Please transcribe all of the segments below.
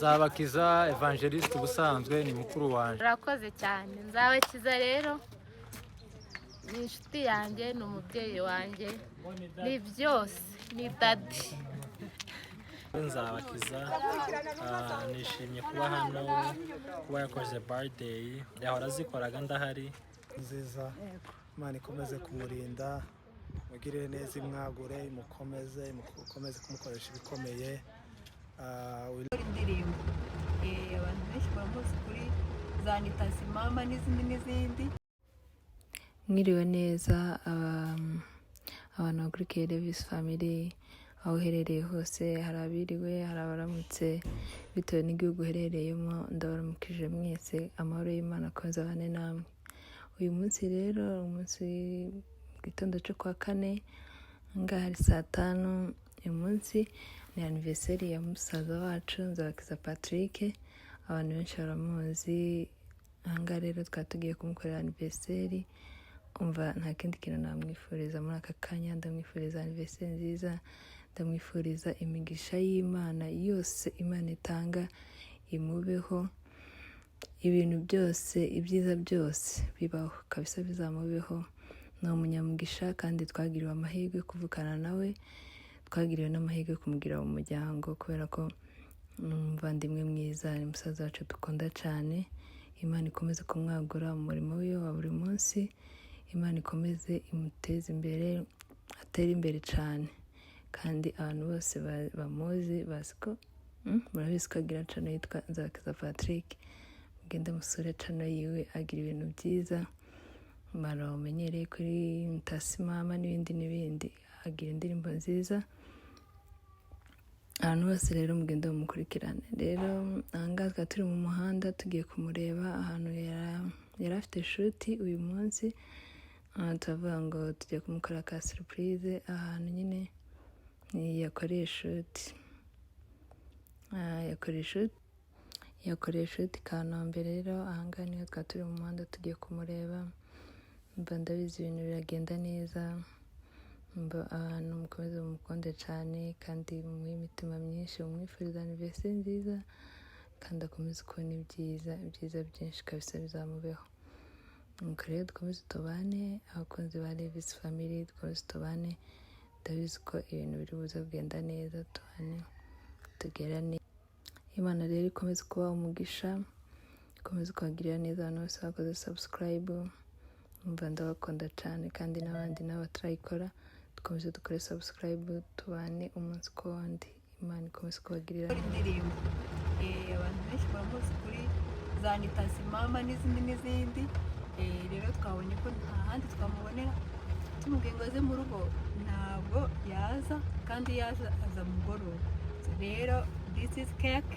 Nzabakiza Evangeliste ubusanzwe ni mukuru wanje. Urakoze cyane. Nzabakiza rero ni inshuti yanjye, ni umubyeyi wanjye, ni byose, ni dadi. Nzabakiza nishimye kuba hano, kuba yakoze birthday, yahora azikoraga ndahari. Nziza, Imana ikomeze kumurinda, mugirire neza, imwagure, imukomeze kumukoresha ibikomeye. Indirimbo abantu benshi bamuzi kuri za Nitasi Mama n'izindi. Mwiriwe neza abantu bakurikiye Levis Family, aho uherereye hose, hari abiriwe, hari abaramutse bitewe n'igihugu uherereyemo. Ndabaramukije mwese, amahoro y'Imana akomeze abane namwe. Uyu munsi rero umunsi gitondo cyo kwa kane, ngaha hari saa 5. Uyu munsi ni anniversaire ya musaza wacu Nzabakiza Patrick, abantu benshi baramuzi. Ahangaha rero twatugiye kumukorera anniversaire. Umva nta kindi kintu namwifuriza muri aka kanya, ndamwifuriza anniversaire nziza, ndamwifuriza imigisha y'Imana yose Imana itanga imubeho, ibintu byose, ibyiza byose bibaho kabisa bizamubeho. Ni umunyamugisha kandi twagiriwe amahirwe kuvukana nawe, twagiriwe n'amahirwe kumugira mu muryango, kubera ko umuvandimwe mwiza, ni musaza wacu dukunda cyane. Imana ikomeze kumwagura mu murimo we wa buri munsi, Imana ikomeze imuteze imbere, atere imbere cyane. Kandi abantu bose bamuzi bazi ko murabizi ko agira channel yitwa Nzabakiza Patrick. Mugende musure channel yiwe, agira ibintu byiza, bamenyereye kuri Nitasi Mama n'ibindi. Agira indirimbo nziza, abantu bose rero mugende mukurikirane. Rero ahangaha turi mu muhanda tugiye kumureba ahantu yari afite shoot uyu munsi. Tuvuga ngo tugiye kumukora ka surprise ahantu nyine yakoreye shoot. Yakoreye shoot Kanombe. Rero ahangaha niho turi mu muhanda tugiye kumureba. Ndabizi ibintu biragenda neza, abantu mukomeze mumukunde cyane kandi mumuhe imitima myinshi, mumwifuriza anniversaire nziza, kandi akomeze kubona ibyiza byinshi kabisa bizamubeho. Nuko rero dukomeze tubane, abakunzi ba Levis Family, dukomeze tubane. Ndabizi ko ibintu biri buze kugenda neza, tubane tugerane. Imana rero ikomeze kubaha umugisha, ikomeze kubagirira neza abantu bose bakoze subscribe. Ndabakunda cyane, kandi n'abandi n'abatarayikora dukomeze dukore subscribe, tubane umunsi ku wundi. Imana ikomeze kubagirira indirimbo abantu benshi bamuzi kuri za Nitasi Mama n'izindi. Rero twabonye ko nta handi twamubonera, tumubwiye ngo aze mu rugo ntabwo yaza, kandi yaza aza mugoroba. Rero this is cake,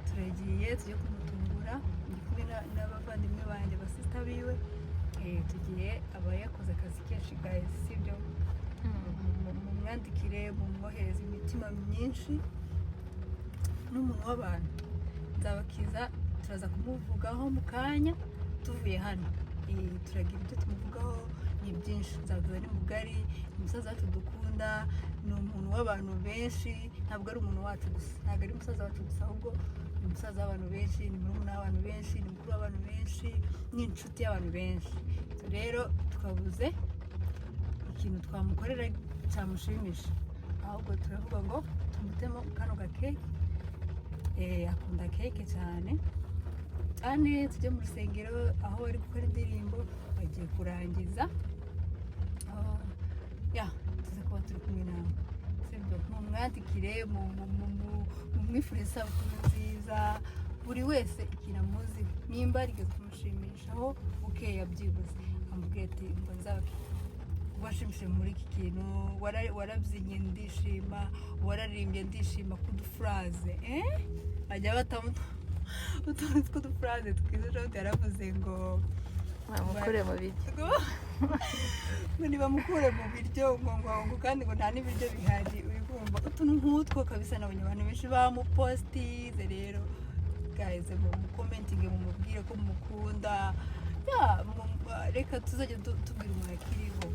turagiye tujye kumutungura, ndi kumwe n'abavandimwe banjye basista biwe. Tugiye aba yakoze akazi kenshi guys, sibyo? Mumwandikire, mumwohereze imitima myinshi n'umuntu w'abantu. Nzabakiza turaza kumuvugaho mu kanya tuvuye hano. Turagira ibyo tumuvugaho ni byinshi. Nzabakiza ni mugari, ni umusaza wacu dukunda, ni umuntu w'abantu benshi, ntabwo ari umuntu wacu gusa, ntabwo ari umusaza wacu gusa, ahubwo ni umusaza w'abantu benshi, ni murumuna w'abantu benshi, ni mukuru w'abantu benshi, ni inshuti y'abantu benshi. Rero twabuze ikintu twamukorera cyamushimisha, ahubwo turavuga ngo tumutemo kano gakeke. Akunda keke cyane, kandi tujye mu rusengero aho bari gukora indirimbo, bagiye kurangiza. Tuze kuba turi kumwe nawe, sibyo? Mumwandikire, mumwifurize isabukuru nziza, buri wese ikintu amuzi, nimba rigeze kumushimishaho bukeya byibuze, amubwira ati ngo Nzabakiza washimishije muri iki kintu, warabyinnye ndishima, wararirimbye ndishima, kudufraze ajya batamu utuntu tw'udufraze twiza. Jean yaravuze ngo bamukure mu biryo, ngo nibamukure mu biryo, ngo kandi ngo nta n'ibiryo bihari. Uri kumva utuntu nk'utwo kabisa, nabonye abantu benshi bamupostize. Rero guys, mukomentinge, mumubwire ko mumukunda. Reka tuzajya tubwira umuntu akiriho,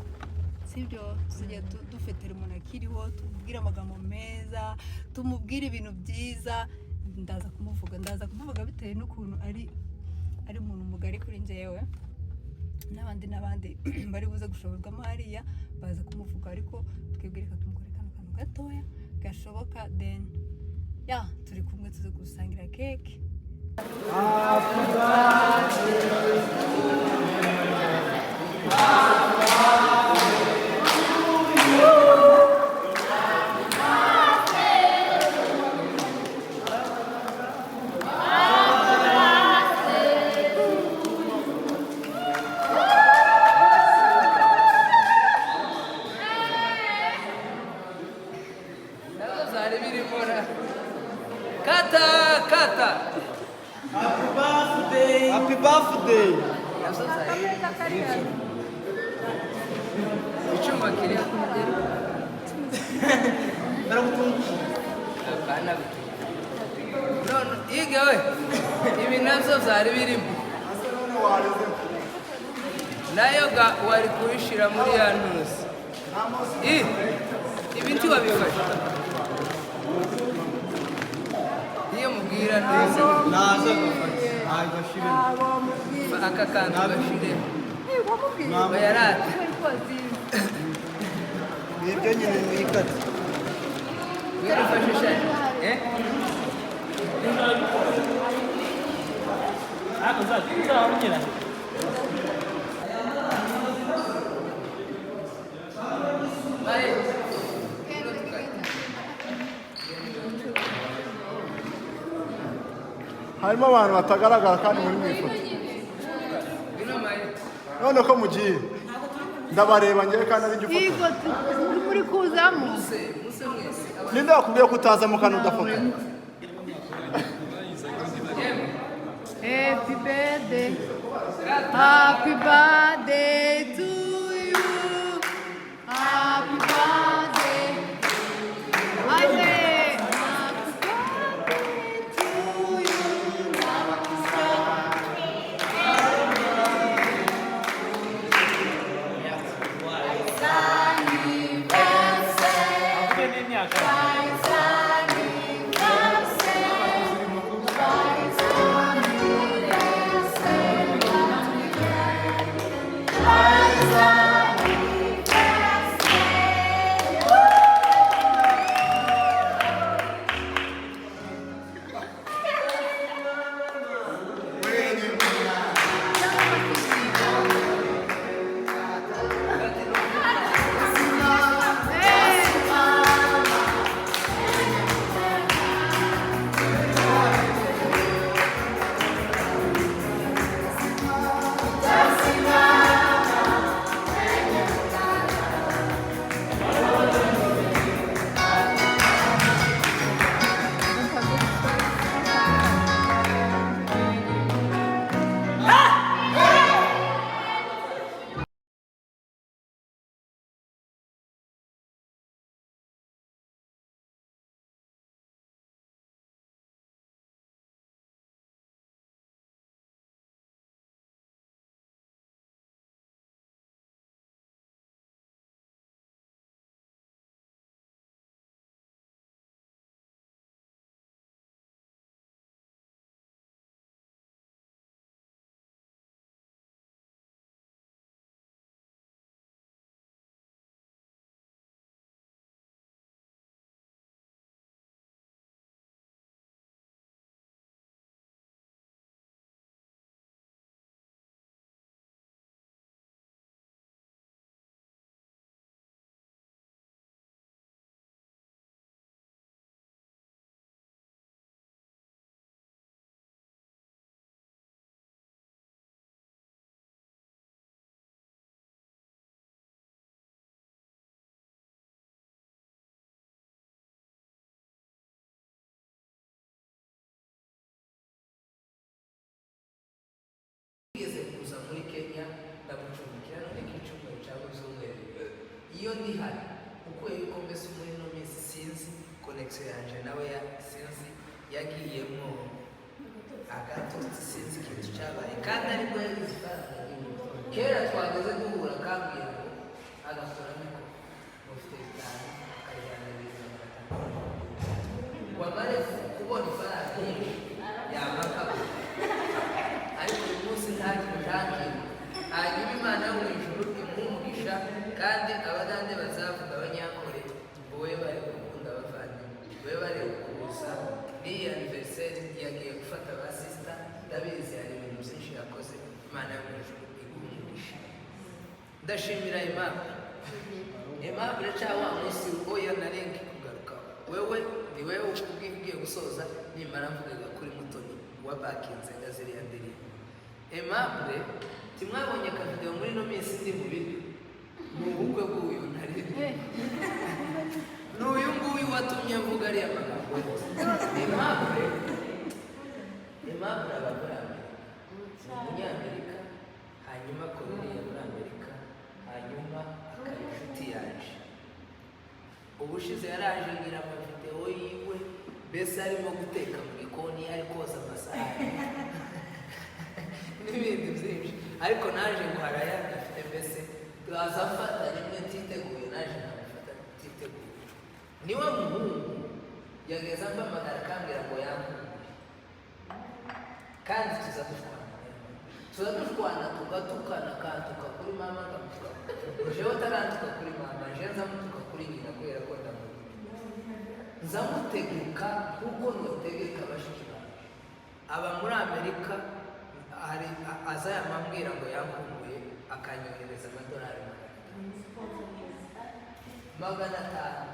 sibyo? Tuzajya dufetera umuntu akiriho, tumubwire amagambo meza, tumubwire ibintu byiza. ndaza kumuvuga bitewe n'ukuntu ari umuntu mugari kuri njyewe, n'abandi bari buze gushoborwamo hariya baza kumuvuga, ariko twebwe reka tumukore kano kantu gatoya gashoboka, then turi kumwe tuze gusangira keke. Kata. Happy birthday. Icyuma kiri Iga we, ibi nabyo byari birimo nayo wari kubishyira muri ya ntuzi. Ibi ntiwabifashe iyo mubwira neza naza gufata aka kantu gashiremo bayarata ibyo nyine mwikata wirifashisha harimo abantu batagaragara kandi muri mu ifoto, none ko mugiye ndabareba ngewe kandi ari igifoto muri kuzamo. ninde wakubwiye ko utazamo kandi udafoto? Happy birthday, happy birthday to you, happy birthday. I say happy birthday to you. kuza muri Kenya ndamucumbikira none k'icyumweru cyangwa z'umweru iyo ndi hano kuko yuko mbese muri ino minsi sinzi connection yanje nawe sinzi yagiyemo agatotsi sinzi ikintu cyabaye kandi ariko yagize ifaranga kera twageze duhura kambwira ngo agakora niko mufite bitanu akajyana ibintu wamare kubona ifaranga n'iyi anniversaire yagiye gufata ba sister ndabizi hari ibintu byinshi yakoze Imana yo mu ijuru igumugisha. Ndashimira Aimable cha wa munsi oya narenga kugaruka wewe ni wewe ugiye gusoza nimara mvuga kuri Mutoni wa bakinze ngaziri ya ndiri Aimable timwabonye ka video muri no minsi ndi mu bintu n'ubukwe bw'uyu ntari n'uyu nguyu watumye mvuga ari amagambo Aimable abagora Umunyamerika hanyuma Korea muri Amerika hanyuma akaba inshuti yaje ubushize yaraje ngira amavideo yiwe mbese arimo guteka mu gikoni ari koza amasahani n'ibindi byinshi ariko naje ngo haraya afite mbese twazafata rimwe titeguye naje nkamufata titeguye niwe muhungu yageza mpamagara akambwira ngo yankumbuye kandi tuzadushwana tugatukana kantuka kuri mama ngamutuka jewe tarantuka kuri mama jewe nzamutuka kuri nyina kubera ko ndamubwira nzamutegeka kuko notegeka bashiki bawe aba muri Amerika hari azayamambwira ngo yankumbuye akanyohereza amadolari magana atanu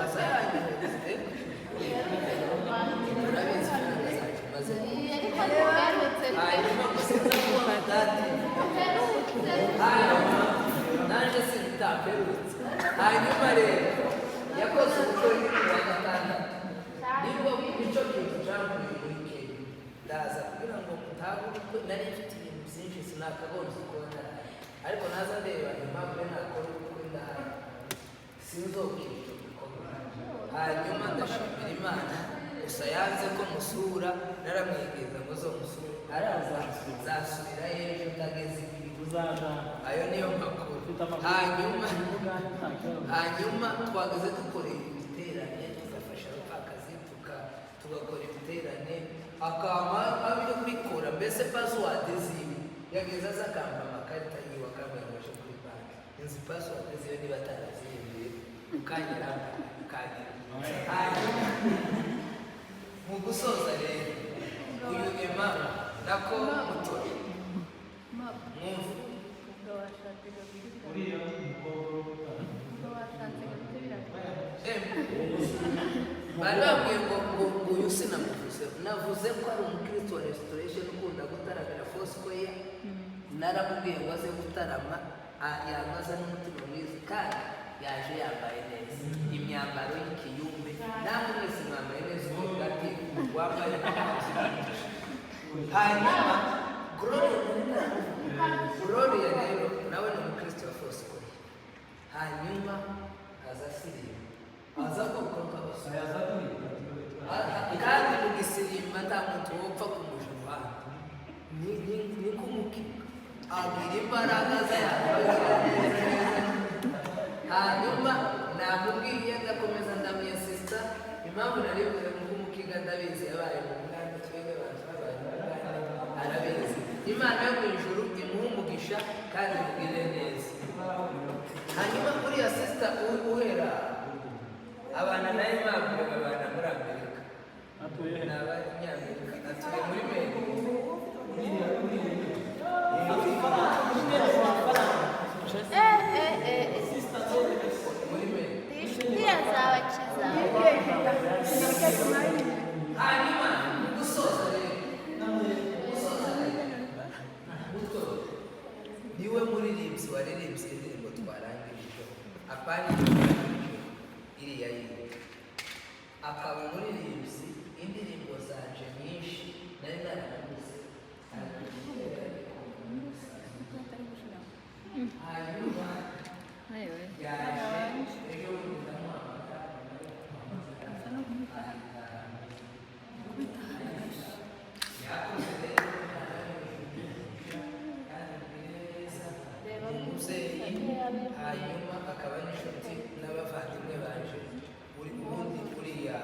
azayanyohereza urabizi maze hanyuma gusiza kuba dati naje sintamperutse hanyuma rero yakoze ubukwe bwa gatandatu nibwo icyo kintu cyavuye muri Kenya ndaza kugira ngo mutahure nari mfite ibintu byinshi sinakagombye kubona ariko naza ndeba impamvu nakora ubukwe ndahari sinzobwira icyo gikorwa hanyuma ndashimira Imana gusa yanze ko musura naramwegeza ngo zo musura araza zasubira ejo ndageze ayo niyo makuru hanyuma twageze dukora ibiterane tugafasha abapfakazi tugakora ibiterane akaba abyo kubikora mbese password ziwe yageze azakamba amakarita yiwe akamwemeje kuri banki inzi password ziwe niba atarazihinduye ukanyira ukagira hanyuma mu gusoza rero uyu Aimable nako Mutoni bari bambwiye ngo uyu sinamuvuze navuze ko ari umukristo wa restoration ukunda gutaramira Foursquare naramubwiye ngo aze gutarama yamaze n'umutima mwiza kandi yaje yambaye neza imyambaro y'ikiyumbe namwe mwese mwambaye neza uvuga ati wambaye hanyuma Gloria rero nawe ni umukristo wa Foursquare hanyuma aza asirimba aza kuko kandi mu gisirimba nta muntu wopfa kumuja iruhande ni kumukika agira imbaraga hanyuma namubwiye ndakomeza ndamwesista impamvu naribwira ngo kumukiga ndabizi yabaye mu mwanya twebwe abantu arabizi Imana yo mu ijuru imuha umugisha kandi imugire neza hanyuma uriya sister uhera abana na Aimable babana muri Amerika ni abanyamerika atuye muri Maine inshuti yazabakiza hanyuma gusoza rero niwe muririmbyi waririmbye indirimbo twarangirije apana iriya yindi akaba umuririmbyi indirimbo zanje nyinshi nari naramuze hanyuma yaje ejo ndamuhamagara hanyuma akaba n'inshuti n'abavandimwe baje ubundi kuriya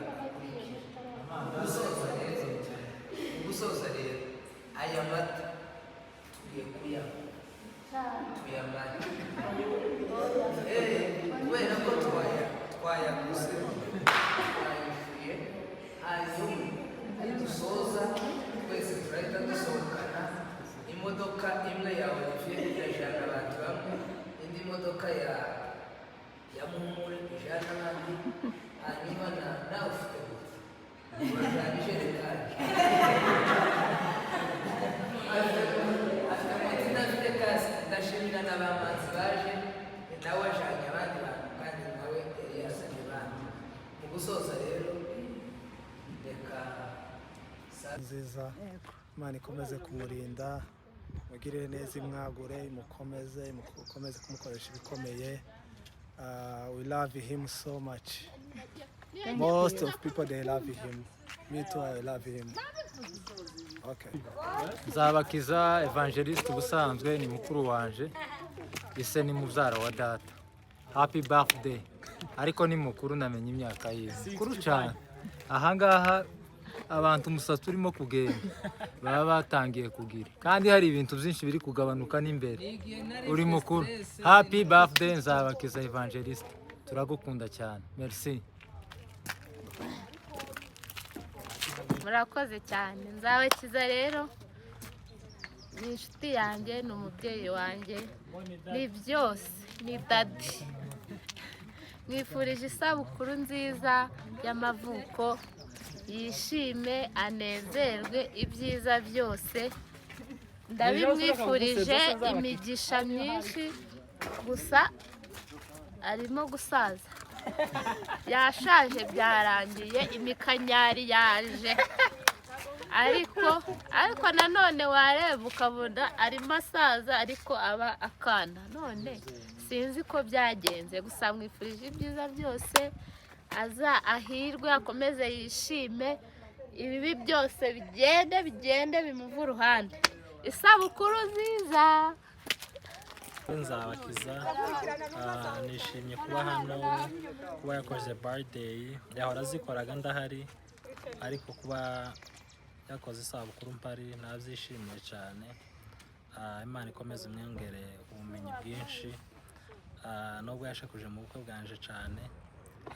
gusoza rero aya mata tugiye tuyamara kubera ko twayaguze twayishyuye hanyuma dusoza twese turahita dusohokana imodoka imwe ya Olivier irajyana abantu bamwe, indi modoka ya Muhumure ijyana abandi, hanyuma nawe ufite gute urajyana ijerekani afite moto inafite kasi. Ndashimira n'abamazi baje, nawe ajyanye abandi bantu kandi nawe yari yazanye abandi. Mu gusoza rero reka nziza, Imana ikomeze kumurinda, mugirire neza, imwagure, imukomeze kumukoresha ibikomeye. We love him so much. Most of people they love him. Me too, I love him. Okay. Nzabakiza Evangeliste ubusanzwe ni mukuru wanje, ise ni mubyara wa data. Happy birthday. Ariko ni mukuru, namenye imyaka yiwe mukuru cyane. Ahangaha abantu umusatsi urimo kugenda baba batangiye kugira, kandi hari ibintu byinshi biri kugabanuka n'imbere. Uri mukuru. Happy birthday Nzabakiza Evangeliste, turagukunda cyane. Merci. murakoze cyane. Nzabakiza rero ni inshuti yanjye, ni umubyeyi wanjye, ni byose, ni dadi. Mwifurije isabukuru nziza y'amavuko, yishime anezerwe ibyiza byose. Ndabimwifurije imigisha myinshi, gusa arimo gusaza, yashaje byarangiye, imikanyari yaje, ariko nanone wareba ukabona arimo asaza ariko aba akana. None sinzi ko byagenze, gusa mwifurije ibyiza byose, ahirwe, akomeze yishime, ibibi byose bigende bimuva uruhande. Isabukuru nziza. Nzabakiza nishimye kuba hano, kuba yakoze birthday, yahora azikoraga ndahari, ariko kuba yakoze isabukuru mpari nabyishimiye cyane. Imana ikomeze imwongere ubumenyi bwinshi, nubwo yashakuje mu bukwe bwanje cyane,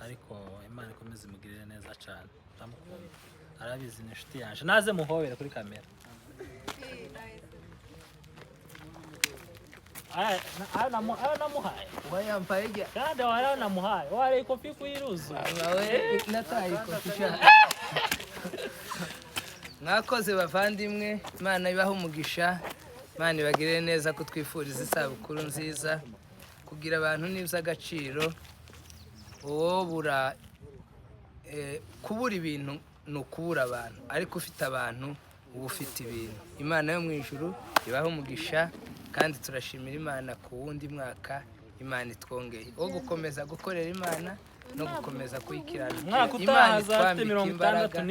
ariko Imana ikomeze imugirire neza cyane. Ndamukunda, arabizi, ni inshuti yanjye. Naze muhobere kuri kamera. Namuhaye wayambaye ijya kandi waranamuhaye, wareye kopi kuyiruzu wawe nataye kopisha. Mwakoze bavandimwe, Imana ibaho umugisha, Imana ibagirire neza, kutwifuriza isabukuru nziza. Kugira abantu n'iby'agaciro, kubura ibintu ni ukubura abantu, ariko ufite abantu uba ufite ibintu. Imana yo mu ijuru ibaho umugisha, kandi turashimira Imana ku wundi mwaka Imana itwongeye wo gukomeza gukorera Imana no gukomeza kuyikirana. Imana itwambika imbaraga.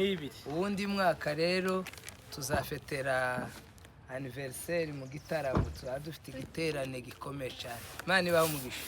Uwundi mwaka rero tuzafetera anniversaire mu gitaramo, tuzaba dufite igiterane gikomeye cyane. Imana ibaho umugisha.